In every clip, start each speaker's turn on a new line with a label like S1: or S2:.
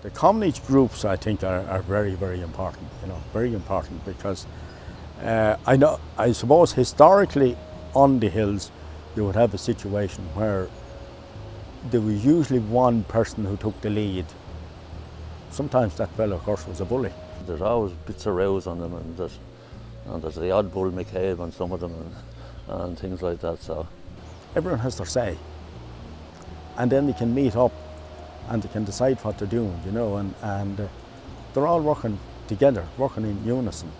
S1: The community groups, I think, are very, very important, very important because I suppose historically on the hills you would have a situation where there was usually one person who took the lead. Sometimes that fellow, of course, was a bully.
S2: There's always bits of rows on them, and there's the odd bull McCabe on some of them and things like that. So
S1: everyone has their say, and then they can meet up and they can decide what they're doing, and they're all working together, working in unison,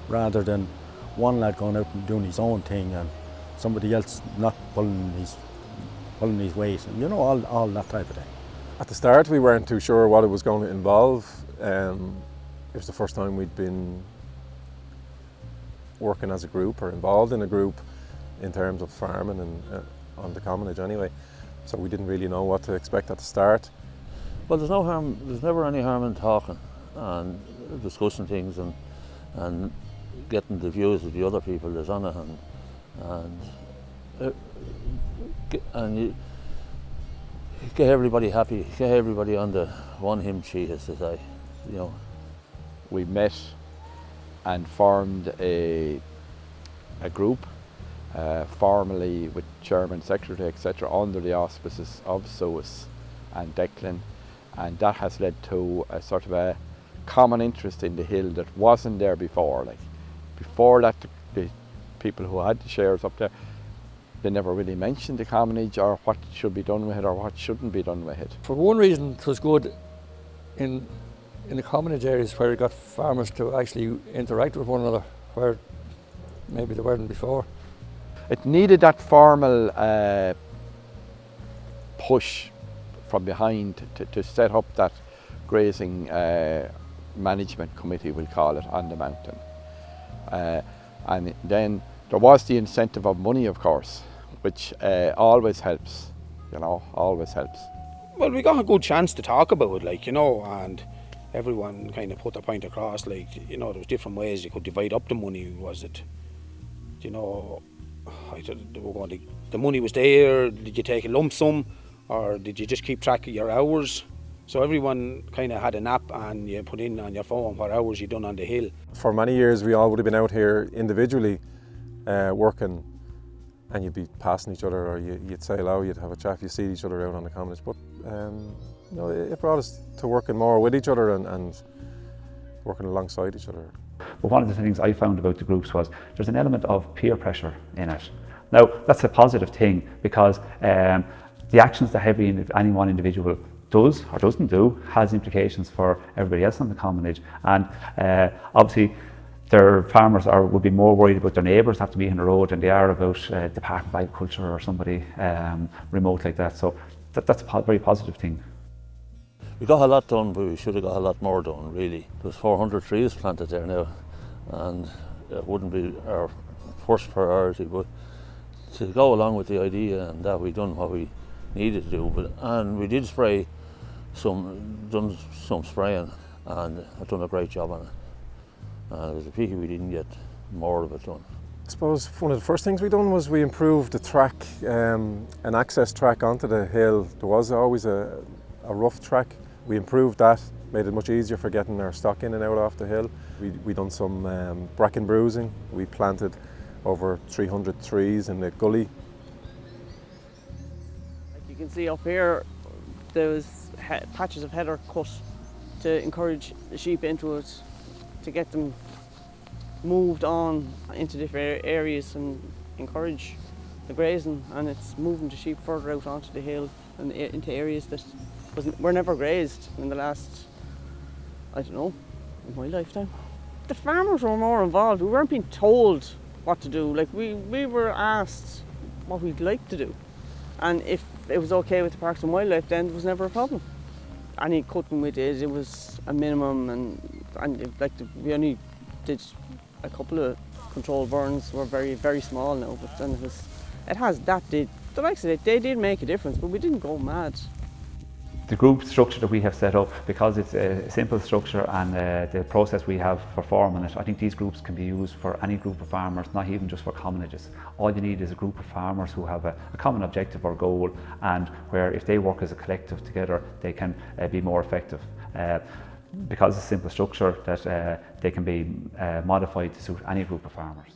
S1: rather than one lad going out and doing his own thing and somebody else not pulling his weight, and all that type of thing.
S3: At the start we weren't too sure what it was going to involve. It was the first time we'd been working as a group or involved in a group in terms of farming and on the commonage anyway, so we didn't really know what to expect at the start.
S2: Well, there's no harm, there's never any harm in talking and discussing things and getting the views of the other people that's on it, and you get everybody happy, get everybody on the one hymn sheet, as they say.
S4: We met and formed a group formally with chairman, secretary, etc., under the auspices of SUAS and Declan, and that has led to a sort of a common interest in the hill that wasn't there before. Like before that, the people who had the shares up there, they never really mentioned the commonage or what should be done with it or what shouldn't be done with it.
S5: For one reason, it was good in the commonage areas where you got farmers to actually interact with one another, where maybe they weren't before.
S4: It needed that formal push from behind to set up that grazing management committee, we'll call it, on the mountain. And then there was the incentive of money, of course, which always helps, always helps.
S6: Well, we got a good chance to talk about it, and everyone kind of put their point across, there was different ways you could divide up the money. Was it, the money was there, did you take a lump sum, or did you just keep track of your hours? So everyone kind of had an app and you put in on your phone what hours you'd done on the hill.
S3: For many years we all would have been out here individually working, and you'd be passing each other, or you'd say hello, you'd have a chat, you see each other out on the commonage. But it brought us to working more with each other and working alongside each other.
S7: But one of the things I found about the groups was there's an element of peer pressure in it. Now that's a positive thing, because the actions that any one individual does or doesn't do has implications for everybody else on the commonage, and obviously their farmers would be more worried about their neighbours after being on the road than they are about Department of Agriculture or somebody remote like that. So that's a very positive thing.
S2: We got a lot done, but we should have got a lot more done, really. There's 400 trees planted there now, and it wouldn't be our first priority, but to go along with the idea and that we done what we needed to do, and we did done some spraying, and I've done a great job on it. It was a pity we didn't get more of it done.
S3: I suppose one of the first things we done was we improved the track, an access track onto the hill. There was always a rough track. We improved that, made it much easier for getting our stock in and out off the hill. We done some bracken bruising. We planted over 300 trees in the gully.
S8: Like you can see up here, there was patches of heather cut to encourage the sheep into it, to get them moved on into different areas and encourage the grazing, and it's moving the sheep further out onto the hill and into areas that were never grazed in the last, I don't know, in my lifetime. The farmers were more involved. We weren't being told what to do. Like we were asked what we'd like to do, and if it was okay with the Parks and Wildlife, then there was never a problem. Any cutting we did, it was a minimum, and we only did a couple of controlled burns. Were very, very small now, but then the likes of it, they did make a difference, but we didn't go mad.
S7: The group structure that we have set up, because it's a simple structure and the process we have for forming it, I think these groups can be used for any group of farmers, not even just for commonages. All you need is a group of farmers who have a common objective or goal, and where if they work as a collective together, they can be more effective. Because it's a simple structure that they can be modified to suit any group of farmers.